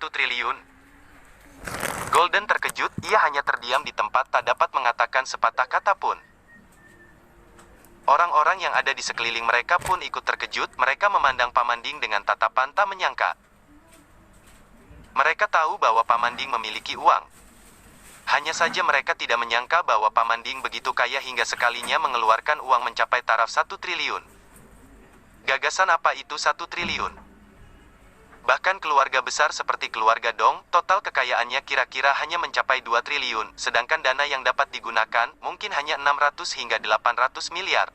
1 triliun. Golden terkejut, ia hanya terdiam di tempat tak dapat mengatakan sepatah kata pun. Orang-orang yang ada di sekeliling mereka pun ikut terkejut, mereka memandang Pamanding dengan tatapan tak menyangka. Mereka tahu bahwa Pamanding memiliki uang. Hanya saja mereka tidak menyangka bahwa Pamanding begitu kaya hingga sekalinya mengeluarkan uang mencapai taraf 1 triliun. Gagasan apa itu 1 triliun? Bahkan keluarga besar seperti keluarga Dong, total kekayaannya kira-kira hanya mencapai 2 triliun, sedangkan dana yang dapat digunakan mungkin hanya 600 hingga 800 miliar.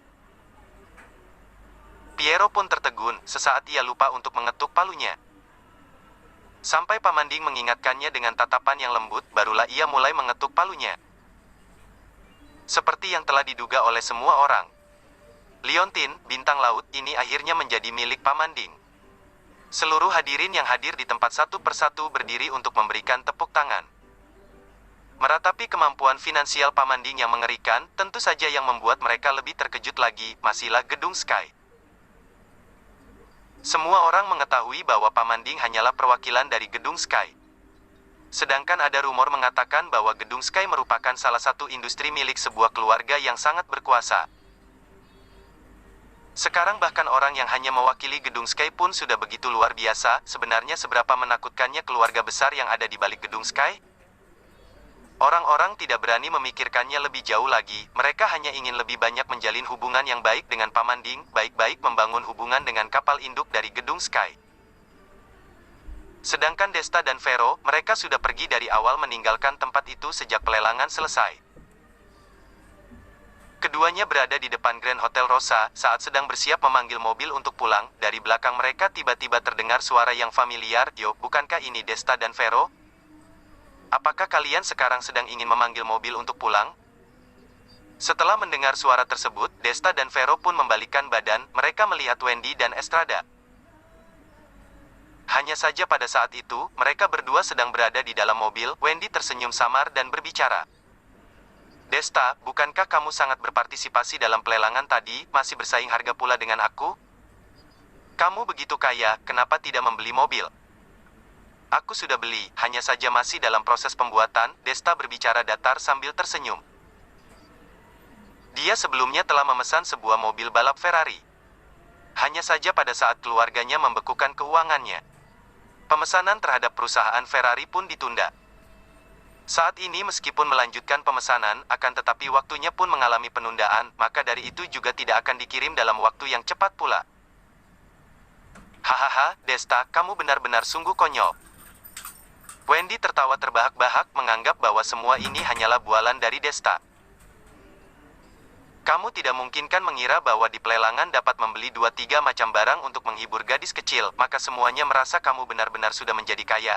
Piero pun tertegun, sesaat ia lupa untuk mengetuk palunya. Sampai Pamanding mengingatkannya dengan tatapan yang lembut, barulah ia mulai mengetuk palunya. Seperti yang telah diduga oleh semua orang, Liontin, bintang laut, ini akhirnya menjadi milik Pamanding. Seluruh hadirin yang hadir di tempat satu persatu berdiri untuk memberikan tepuk tangan. Meratapi kemampuan finansial Pamanding yang mengerikan, tentu saja yang membuat mereka lebih terkejut lagi, masihlah Gedung Sky. Semua orang mengetahui bahwa Pamanding hanyalah perwakilan dari Gedung Sky. Sedangkan ada rumor mengatakan bahwa Gedung Sky merupakan salah satu industri milik sebuah keluarga yang sangat berkuasa. Sekarang bahkan orang yang hanya mewakili Gedung Sky pun sudah begitu luar biasa. Sebenarnya seberapa menakutkannya keluarga besar yang ada di balik Gedung Sky? Orang-orang tidak berani memikirkannya lebih jauh lagi. Mereka hanya ingin lebih banyak menjalin hubungan yang baik dengan Pamanding, baik-baik membangun hubungan dengan kapal induk dari Gedung Sky. Sedangkan Desta dan Vero, mereka sudah pergi dari awal meninggalkan tempat itu sejak pelelangan selesai. Keduanya berada di depan Grand Hotel Rosa, saat sedang bersiap memanggil mobil untuk pulang. Dari belakang mereka tiba-tiba terdengar suara yang familiar. Yo, bukankah ini Desta dan Vero? Apakah kalian sekarang sedang ingin memanggil mobil untuk pulang? Setelah mendengar suara tersebut, Desta dan Vero pun membalikkan badan. Mereka melihat Wendy dan Estrada. Hanya saja pada saat itu, mereka berdua sedang berada di dalam mobil. Wendy tersenyum samar dan berbicara. Desta, bukankah kamu sangat berpartisipasi dalam pelelangan tadi, masih bersaing harga pula dengan aku? Kamu begitu kaya, kenapa tidak membeli mobil? Aku sudah beli, hanya saja masih dalam proses pembuatan. Desta berbicara datar sambil tersenyum. Dia sebelumnya telah memesan sebuah mobil balap Ferrari. Hanya saja pada saat keluarganya membekukan keuangannya, pemesanan terhadap perusahaan Ferrari pun ditunda. Saat ini meskipun melanjutkan pemesanan, akan tetapi waktunya pun mengalami penundaan, maka dari itu juga tidak akan dikirim dalam waktu yang cepat pula. Hahaha, Desta, kamu benar-benar sungguh konyol. Wendy tertawa terbahak-bahak, menganggap bahwa semua ini hanyalah bualan dari Desta. Kamu tidak mungkin kan mengira bahwa di pelelangan dapat membeli 2-3 macam barang untuk menghibur gadis kecil, maka semuanya merasa kamu benar-benar sudah menjadi kaya.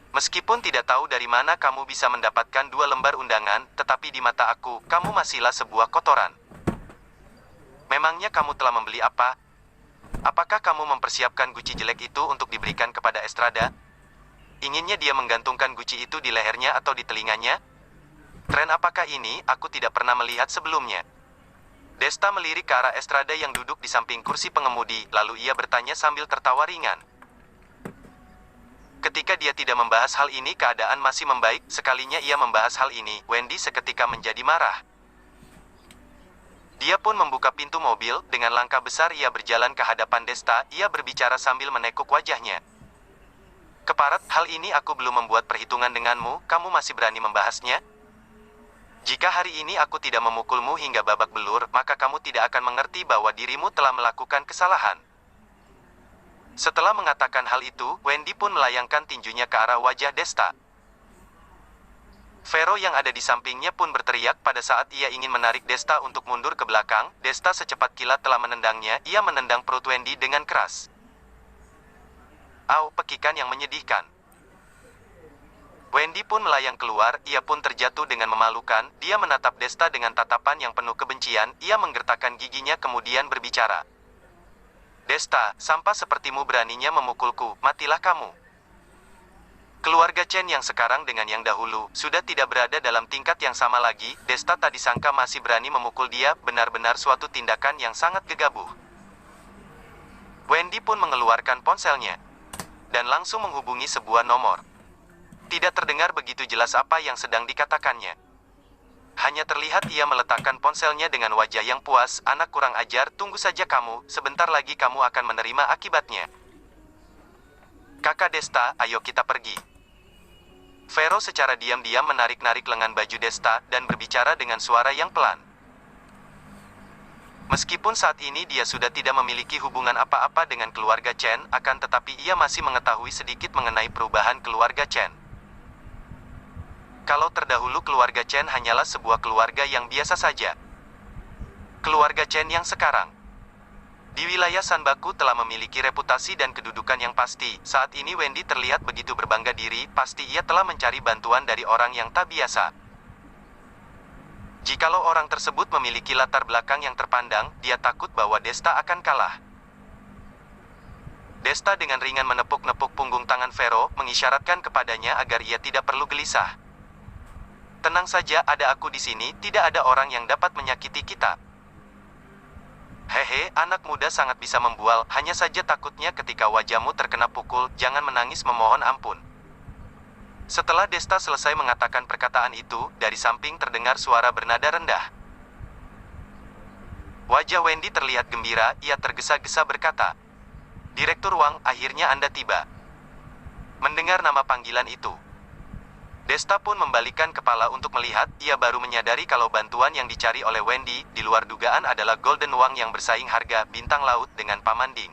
Meskipun tidak tahu dari mana kamu bisa mendapatkan 2 lembar undangan, tetapi di mata aku, kamu masihlah sebuah kotoran. Memangnya kamu telah membeli apa? Apakah kamu mempersiapkan guci jelek itu untuk diberikan kepada Estrada? Inginnya dia menggantungkan guci itu di lehernya atau di telinganya? Tren apakah ini? Aku tidak pernah melihat sebelumnya. Desta melirik ke arah Estrada yang duduk di samping kursi pengemudi, lalu ia bertanya sambil tertawa ringan. Ketika dia tidak membahas hal ini, keadaan masih membaik. Sekalinya ia membahas hal ini, Wendy seketika menjadi marah. Dia pun membuka pintu mobil. Dengan langkah besar ia berjalan ke hadapan Desta. Ia berbicara sambil menekuk wajahnya. Keparat, hal ini aku belum membuat perhitungan denganmu. Kamu masih berani membahasnya? Jika hari ini aku tidak memukulmu hingga babak belur, maka kamu tidak akan mengerti bahwa dirimu telah melakukan kesalahan. Setelah mengatakan hal itu, Wendy pun melayangkan tinjunya ke arah wajah Desta. Vero yang ada di sampingnya pun berteriak pada saat ia ingin menarik Desta untuk mundur ke belakang. Desta secepat kilat telah menendangnya. Ia menendang perut Wendy dengan keras. Au, pekikan yang menyedihkan. Wendy pun melayang keluar. Ia pun terjatuh dengan memalukan. Dia menatap Desta dengan tatapan yang penuh kebencian. Ia menggertakkan giginya kemudian berbicara. Desta, sampah sepertimu beraninya memukulku, matilah kamu. Keluarga Chen yang sekarang dengan yang dahulu, sudah tidak berada dalam tingkat yang sama lagi. Desta tak disangka masih berani memukul dia, benar-benar suatu tindakan yang sangat gegabah. Wendy pun mengeluarkan ponselnya. dan langsung menghubungi sebuah nomor. Tidak terdengar begitu jelas apa yang sedang dikatakannya. Hanya terlihat ia meletakkan ponselnya dengan wajah yang puas. Anak kurang ajar, tunggu saja kamu, sebentar lagi kamu akan menerima akibatnya. Kakak Desta, ayo kita pergi. Vero secara diam-diam menarik-narik lengan baju Desta dan berbicara dengan suara yang pelan. Meskipun saat ini dia sudah tidak memiliki hubungan apa-apa dengan keluarga Chen, akan tetapi ia masih mengetahui sedikit mengenai perubahan keluarga Chen. Kalau terdahulu keluarga Chen hanyalah sebuah keluarga yang biasa saja. Keluarga Chen yang sekarang di wilayah Sanbaku telah memiliki reputasi dan kedudukan yang pasti. Saat ini Wendy terlihat begitu berbangga diri, pasti ia telah mencari bantuan dari orang yang tak biasa. Jikalau orang tersebut memiliki latar belakang yang terpandang, dia takut bahwa Desta akan kalah. Desta dengan ringan menepuk-nepuk punggung tangan Vero, mengisyaratkan kepadanya agar ia tidak perlu gelisah. Tenang saja, ada aku di sini, tidak ada orang yang dapat menyakiti kita. Hehe, anak muda sangat bisa membual, hanya saja takutnya ketika wajahmu terkena pukul, jangan menangis memohon ampun. Setelah Desta selesai mengatakan perkataan itu, dari samping terdengar suara bernada rendah. Wajah Wendy terlihat gembira, ia tergesa-gesa berkata, "Direktur Wang, akhirnya Anda tiba." Mendengar nama panggilan itu, Desta pun membalikkan kepala untuk melihat. Ia baru menyadari kalau bantuan yang dicari oleh Wendy, di luar dugaan adalah Golden Wang yang bersaing harga bintang laut dengan Pamanding.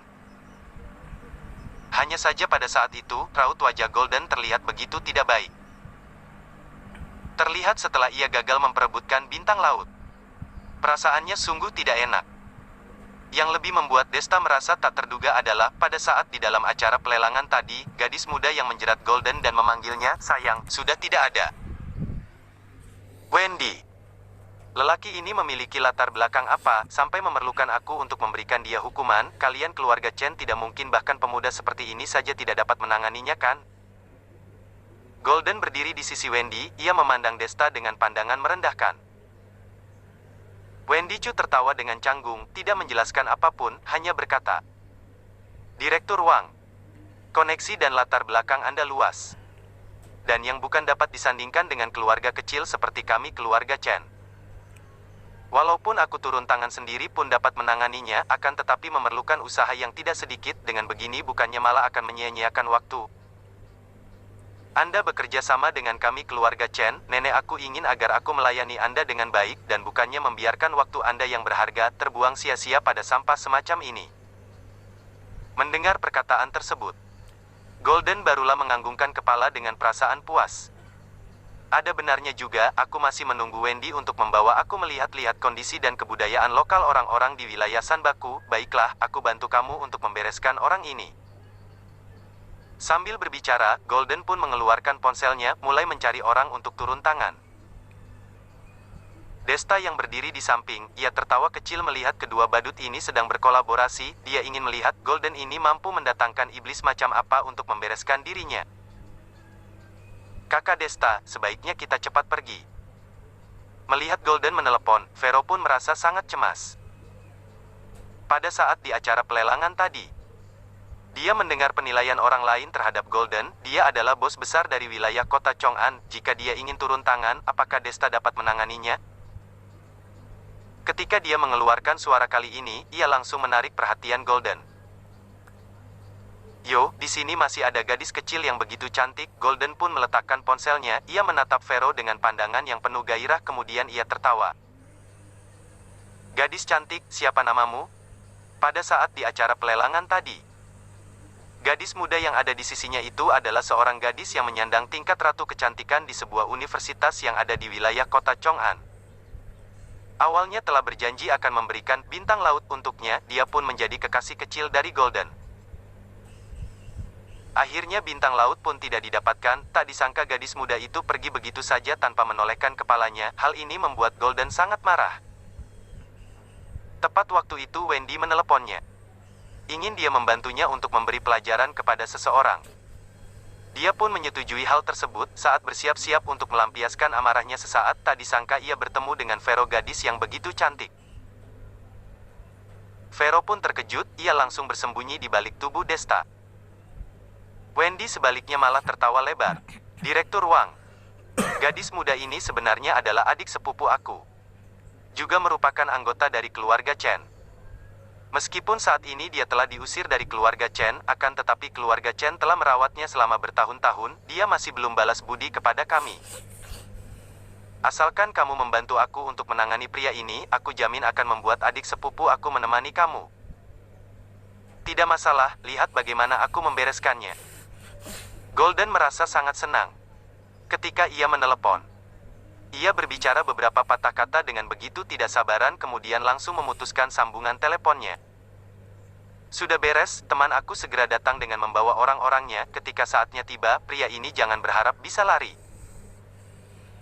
Hanya saja pada saat itu, raut wajah Golden terlihat begitu tidak baik. Terlihat setelah ia gagal memperebutkan bintang laut. Perasaannya sungguh tidak enak. Yang lebih membuat Desta merasa tak terduga adalah, pada saat di dalam acara pelelangan tadi, gadis muda yang menjerat Golden dan memanggilnya, sayang, sudah tidak ada. Wendy. Lelaki ini memiliki latar belakang apa, sampai memerlukan aku untuk memberikan dia hukuman? Kalian keluarga Chen tidak mungkin, bahkan pemuda seperti ini saja tidak dapat menanganinya kan? Golden berdiri di sisi Wendy, ia memandang Desta dengan pandangan merendahkan. Wendy Chu tertawa dengan canggung, tidak menjelaskan apapun, hanya berkata, "Direktur Wang, koneksi dan latar belakang Anda luas. Dan yang bukan dapat disandingkan dengan keluarga kecil seperti kami keluarga Chen. Walaupun aku turun tangan sendiri pun dapat menanganinya, akan tetapi memerlukan usaha yang tidak sedikit, dengan begini bukannya malah akan menyia-nyiakan waktu. Anda bekerja sama dengan kami keluarga Chen, nenek aku ingin agar aku melayani Anda dengan baik, dan bukannya membiarkan waktu Anda yang berharga terbuang sia-sia pada sampah semacam ini." Mendengar perkataan tersebut, Golden barulah menganggukkan kepala dengan perasaan puas. Ada benarnya juga, aku masih menunggu Wendy untuk membawa aku melihat-lihat kondisi dan kebudayaan lokal orang-orang di wilayah Sanbaku. Baiklah, aku bantu kamu untuk membereskan orang ini. Sambil berbicara, Golden pun mengeluarkan ponselnya, mulai mencari orang untuk turun tangan. Desta yang berdiri di samping, ia tertawa kecil melihat kedua badut ini sedang berkolaborasi. Dia ingin melihat Golden ini mampu mendatangkan iblis macam apa untuk membereskan dirinya. "Kakak Desta, sebaiknya kita cepat pergi." Melihat Golden menelepon, Vero pun merasa sangat cemas. Pada saat di acara pelelangan tadi, dia mendengar penilaian orang lain terhadap Golden. Dia adalah bos besar dari wilayah kota Chong'an. Jika dia ingin turun tangan, apakah Desta dapat menanganinya? Ketika dia mengeluarkan suara kali ini, ia langsung menarik perhatian Golden. "Yo, di sini masih ada gadis kecil yang begitu cantik." Golden pun meletakkan ponselnya. Ia menatap Vero dengan pandangan yang penuh gairah, kemudian ia tertawa. "Gadis cantik, siapa namamu?" Pada saat di acara pelelangan tadi, gadis muda yang ada di sisinya itu adalah seorang gadis yang menyandang tingkat ratu kecantikan di sebuah universitas yang ada di wilayah kota Chong'an. Awalnya telah berjanji akan memberikan bintang laut untuknya, dia pun menjadi kekasih kecil dari Golden. Akhirnya bintang laut pun tidak didapatkan, tak disangka gadis muda itu pergi begitu saja tanpa menolehkan kepalanya. Hal ini membuat Golden sangat marah. Tepat waktu itu Wendy meneleponnya. Ingin dia membantunya untuk memberi pelajaran kepada seseorang. Dia pun menyetujui hal tersebut. Saat bersiap-siap untuk melampiaskan amarahnya sesaat, tak disangka ia bertemu dengan Vero, gadis yang begitu cantik. Vero pun terkejut, ia langsung bersembunyi di balik tubuh Desta. Wendy sebaliknya malah tertawa lebar. Direktur Wang, gadis muda ini sebenarnya adalah adik sepupu aku. Juga merupakan anggota dari keluarga Chen. Meskipun saat ini dia telah diusir dari keluarga Chen, akan tetapi keluarga Chen telah merawatnya selama bertahun-tahun, dia masih belum balas budi kepada kami. Asalkan kamu membantu aku untuk menangani pria ini, aku jamin akan membuat adik sepupu aku menemani kamu. Tidak masalah, lihat bagaimana aku membereskannya. Golden merasa sangat senang ketika ia menelepon. Ia berbicara beberapa patah kata dengan begitu tidak sabaran, kemudian langsung memutuskan sambungan teleponnya. Sudah beres, teman aku segera datang dengan membawa orang-orangnya. Ketika saatnya tiba, pria ini jangan berharap bisa lari.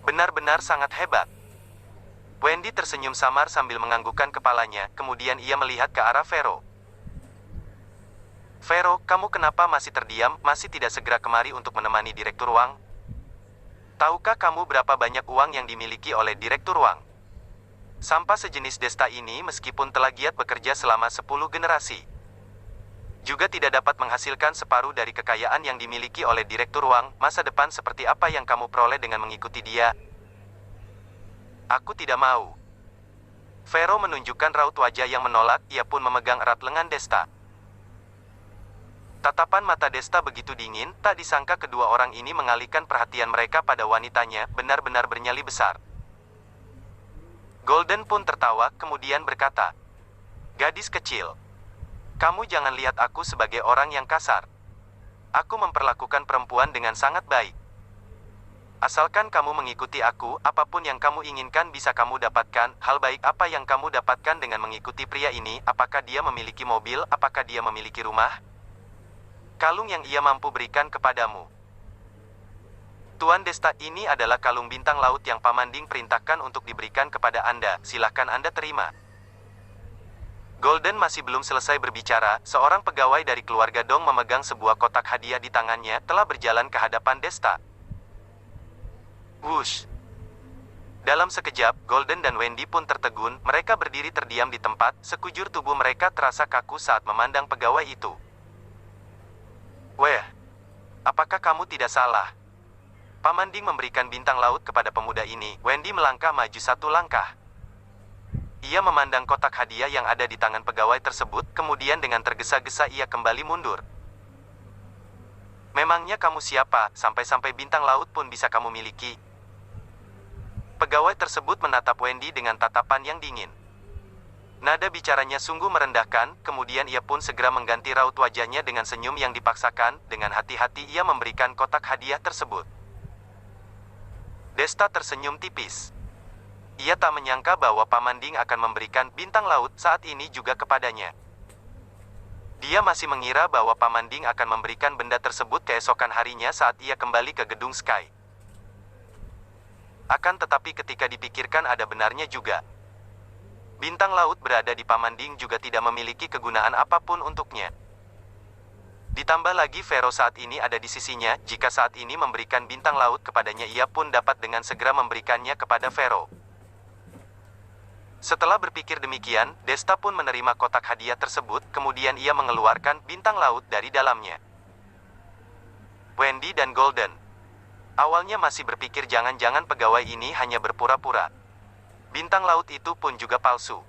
Benar-benar sangat hebat. Wendy tersenyum samar sambil menganggukkan kepalanya, kemudian ia melihat ke arah Vero. Vero, kamu kenapa masih terdiam, masih tidak segera kemari untuk menemani Direktur Wang? Tahukah kamu berapa banyak uang yang dimiliki oleh Direktur Wang? Sampah sejenis Desta ini meskipun telah giat bekerja selama 10 generasi, juga tidak dapat menghasilkan separuh dari kekayaan yang dimiliki oleh Direktur Wang. Masa depan seperti apa yang kamu peroleh dengan mengikuti dia? Aku tidak mau. Vero menunjukkan raut wajah yang menolak, ia pun memegang erat lengan Desta. Tatapan mata Desta begitu dingin, tak disangka kedua orang ini mengalihkan perhatian mereka pada wanitanya, benar-benar bernyali besar. Golden pun tertawa, kemudian berkata, "Gadis kecil, kamu jangan lihat aku sebagai orang yang kasar. Aku memperlakukan perempuan dengan sangat baik. Asalkan kamu mengikuti aku, apapun yang kamu inginkan bisa kamu dapatkan." Hal baik apa yang kamu dapatkan dengan mengikuti pria ini? Apakah dia memiliki mobil? Apakah dia memiliki rumah? Kalung yang ia mampu berikan kepadamu. Tuan Desta, ini adalah kalung bintang laut yang Pamanding perintahkan untuk diberikan kepada Anda. Silahkan Anda terima. Golden masih belum selesai berbicara, seorang pegawai dari keluarga Dong memegang sebuah kotak hadiah di tangannya, telah berjalan ke hadapan Desta. Wush! Dalam sekejap, Golden dan Wendy pun tertegun, mereka berdiri terdiam di tempat, sekujur tubuh mereka terasa kaku saat memandang pegawai itu. Weh, apakah kamu tidak salah? Pamanding memberikan bintang laut kepada pemuda ini. Wendy melangkah maju satu langkah. Ia memandang kotak hadiah yang ada di tangan pegawai tersebut, kemudian dengan tergesa-gesa ia kembali mundur. Memangnya kamu siapa, sampai-sampai bintang laut pun bisa kamu miliki? Pegawai tersebut menatap Wendy dengan tatapan yang dingin. Nada bicaranya sungguh merendahkan, kemudian ia pun segera mengganti raut wajahnya dengan senyum yang dipaksakan. Dengan hati-hati ia memberikan kotak hadiah tersebut. Desta tersenyum tipis. Ia tak menyangka bahwa Pamanding akan memberikan bintang laut saat ini juga kepadanya. Dia masih mengira bahwa Pamanding akan memberikan benda tersebut keesokan harinya saat ia kembali ke gedung Sky. Akan tetapi ketika dipikirkan ada benarnya juga. Bintang laut berada di Pamanding juga tidak memiliki kegunaan apapun untuknya. Ditambah lagi Vero saat ini ada di sisinya, jika saat ini memberikan bintang laut kepadanya ia pun dapat dengan segera memberikannya kepada Vero. Setelah berpikir demikian, Desta pun menerima kotak hadiah tersebut, kemudian ia mengeluarkan bintang laut dari dalamnya. Wendy dan Golden awalnya masih berpikir jangan-jangan pegawai ini hanya berpura-pura. Bintang laut itu pun juga palsu.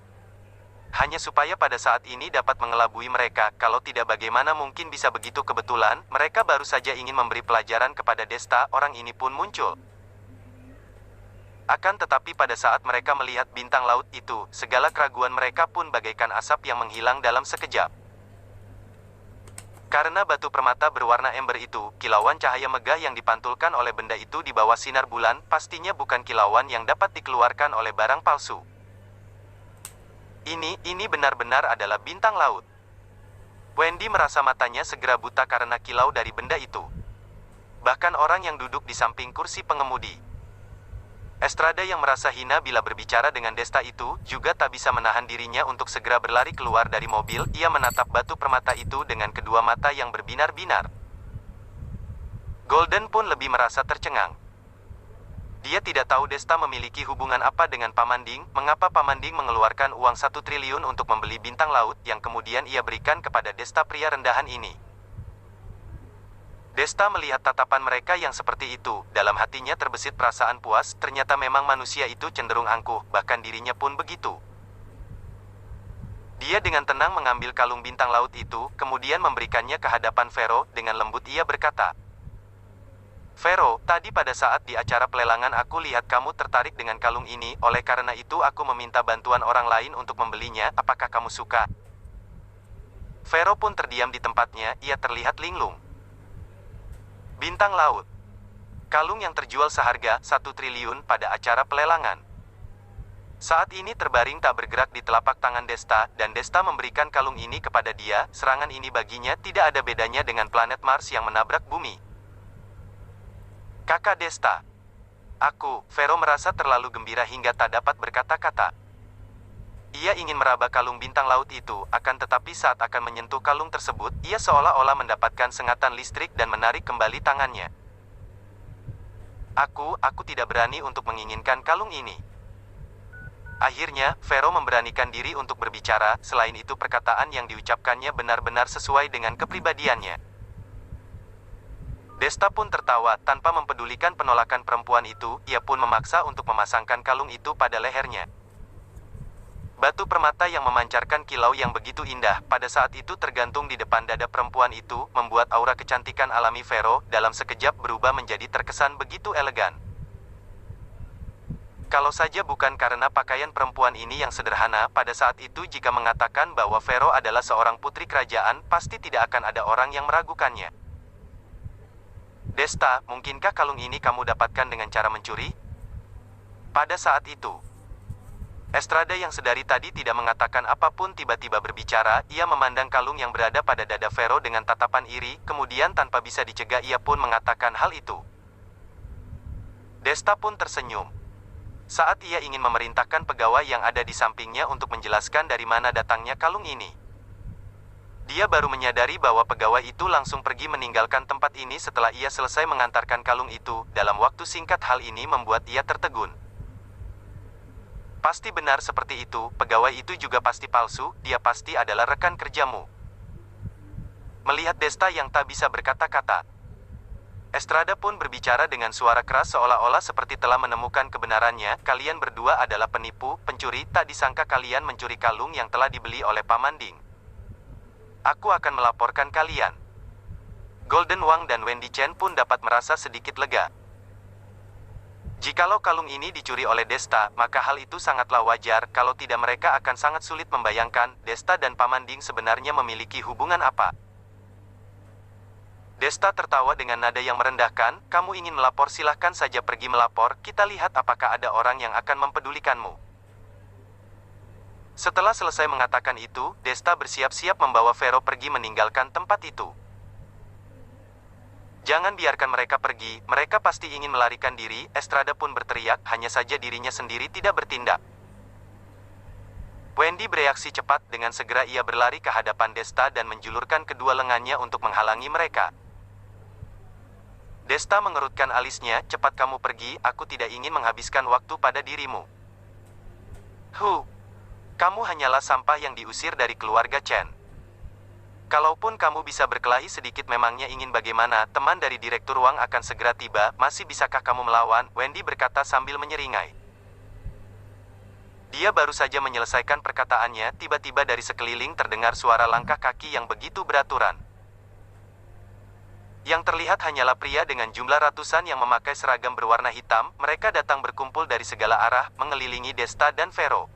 Hanya supaya pada saat ini dapat mengelabui mereka, kalau tidak bagaimana mungkin bisa begitu kebetulan, mereka baru saja ingin memberi pelajaran kepada Desta, orang ini pun muncul. Akan tetapi pada saat mereka melihat bintang laut itu, segala keraguan mereka pun bagaikan asap yang menghilang dalam sekejap. Karena batu permata berwarna ember itu, kilauan cahaya megah yang dipantulkan oleh benda itu di bawah sinar bulan, pastinya bukan kilauan yang dapat dikeluarkan oleh barang palsu. Ini benar-benar adalah bintang laut. Wendy merasa matanya segera buta karena kilau dari benda itu. Bahkan orang yang duduk di samping kursi pengemudi Estrada yang merasa hina bila berbicara dengan Desta itu, juga tak bisa menahan dirinya untuk segera berlari keluar dari mobil. Ia menatap batu permata itu dengan kedua mata yang berbinar-binar. Golden pun lebih merasa tercengang. Dia tidak tahu Desta memiliki hubungan apa dengan Pamanding, mengapa Pamanding mengeluarkan uang 1 triliun untuk membeli bintang laut, yang kemudian ia berikan kepada Desta pria rendahan ini. Desta melihat tatapan mereka yang seperti itu, dalam hatinya terbesit perasaan puas, ternyata memang manusia itu cenderung angkuh, bahkan dirinya pun begitu. Dia dengan tenang mengambil kalung bintang laut itu, kemudian memberikannya ke hadapan Vero, dengan lembut ia berkata, "Vero, tadi pada saat di acara pelelangan aku lihat kamu tertarik dengan kalung ini, oleh karena itu aku meminta bantuan orang lain untuk membelinya, apakah kamu suka?" Vero pun terdiam di tempatnya, ia terlihat linglung. Bintang laut. Kalung yang terjual seharga 1 triliun pada acara pelelangan. Saat ini terbaring tak bergerak di telapak tangan Desta, dan Desta memberikan kalung ini kepada dia. Serangan ini baginya tidak ada bedanya dengan planet Mars yang menabrak bumi. "Kakak Desta." Vero merasa terlalu gembira hingga tak dapat berkata-kata. Ia ingin meraba kalung bintang laut itu, akan tetapi saat akan menyentuh kalung tersebut, ia seolah-olah mendapatkan sengatan listrik dan menarik kembali tangannya. Aku tidak berani untuk menginginkan kalung ini." Akhirnya, Vero memberanikan diri untuk berbicara, selain itu perkataan yang diucapkannya benar-benar sesuai dengan kepribadiannya. Desta pun tertawa, tanpa mempedulikan penolakan perempuan itu, ia pun memaksa untuk memasangkan kalung itu pada lehernya. Batu permata yang memancarkan kilau yang begitu indah, pada saat itu tergantung di depan dada perempuan itu, membuat aura kecantikan alami Vero, dalam sekejap berubah menjadi terkesan begitu elegan. Kalau saja bukan karena pakaian perempuan ini yang sederhana, pada saat itu jika mengatakan bahwa Vero adalah seorang putri kerajaan, pasti tidak akan ada orang yang meragukannya. "Desta, mungkinkah kalung ini kamu dapatkan dengan cara mencuri?" Pada saat itu, Estrada yang sedari tadi tidak mengatakan apapun tiba-tiba berbicara, ia memandang kalung yang berada pada dada Vero dengan tatapan iri, kemudian tanpa bisa dicegah ia pun mengatakan hal itu. Desta pun tersenyum. Saat ia ingin memerintahkan pegawai yang ada di sampingnya untuk menjelaskan dari mana datangnya kalung ini. Dia baru menyadari bahwa pegawai itu langsung pergi meninggalkan tempat ini setelah ia selesai mengantarkan kalung itu. Dalam waktu singkat hal ini membuat ia tertegun. Pasti benar seperti itu, pegawai itu juga pasti palsu, dia pasti adalah rekan kerjamu. Melihat Desta yang tak bisa berkata-kata, Estrada pun berbicara dengan suara keras seolah-olah seperti telah menemukan kebenarannya. "Kalian berdua adalah penipu, pencuri, tak disangka kalian mencuri kalung yang telah dibeli oleh Paman Ding. Aku akan melaporkan kalian." Golden Wang dan Wendy Chen pun dapat merasa sedikit lega. Jikalau kalung ini dicuri oleh Desta, maka hal itu sangatlah wajar, kalau tidak mereka akan sangat sulit membayangkan, Desta dan Paman Ding sebenarnya memiliki hubungan apa. Desta tertawa dengan nada yang merendahkan, "Kamu ingin melapor, silahkan saja pergi melapor, kita lihat apakah ada orang yang akan mempedulikanmu." Setelah selesai mengatakan itu, Desta bersiap-siap membawa Vero pergi meninggalkan tempat itu. "Jangan biarkan mereka pergi, mereka pasti ingin melarikan diri," Estrada pun berteriak, hanya saja dirinya sendiri tidak bertindak. Wendy bereaksi cepat, dengan segera ia berlari ke hadapan Desta dan menjulurkan kedua lengannya untuk menghalangi mereka. Desta mengerutkan alisnya, "Cepat kamu pergi, aku tidak ingin menghabiskan waktu pada dirimu. Kamu hanyalah sampah yang diusir dari keluarga Chen. Kalaupun kamu bisa berkelahi sedikit memangnya ingin bagaimana, teman dari Direktur Wang akan segera tiba, masih bisakah kamu melawan?" Wendy berkata sambil menyeringai. Dia baru saja menyelesaikan perkataannya, tiba-tiba dari sekeliling terdengar suara langkah kaki yang begitu beraturan. Yang terlihat hanyalah pria dengan jumlah ratusan yang memakai seragam berwarna hitam, mereka datang berkumpul dari segala arah, mengelilingi Desta dan Vero.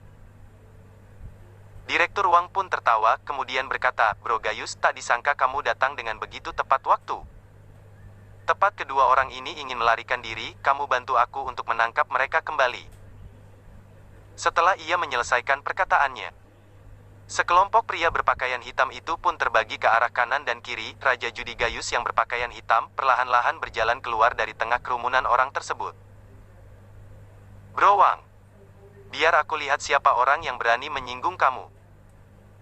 Direktur Wang pun tertawa, kemudian berkata, "Bro Gaius, tak disangka kamu datang dengan begitu tepat waktu. Tepat kedua orang ini ingin melarikan diri, kamu bantu aku untuk menangkap mereka kembali." Setelah ia menyelesaikan perkataannya, sekelompok pria berpakaian hitam itu pun terbagi ke arah kanan dan kiri. Raja Judi Gaius yang berpakaian hitam, perlahan-lahan berjalan keluar dari tengah kerumunan orang tersebut. "Bro Wang, biar aku lihat siapa orang yang berani menyinggung kamu."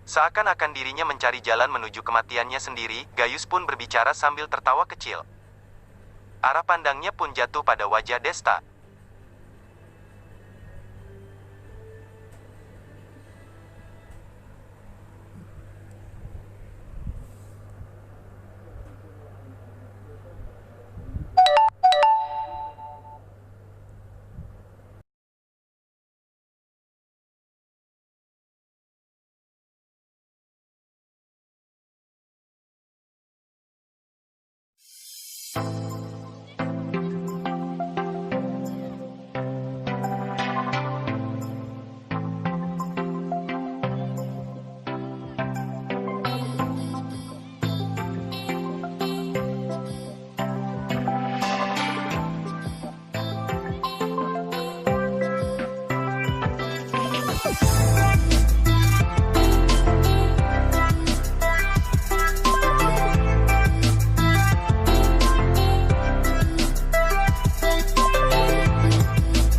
Seakan-akan dirinya mencari jalan menuju kematiannya sendiri, Gaius pun berbicara sambil tertawa kecil. Arah pandangnya pun jatuh pada wajah Desta.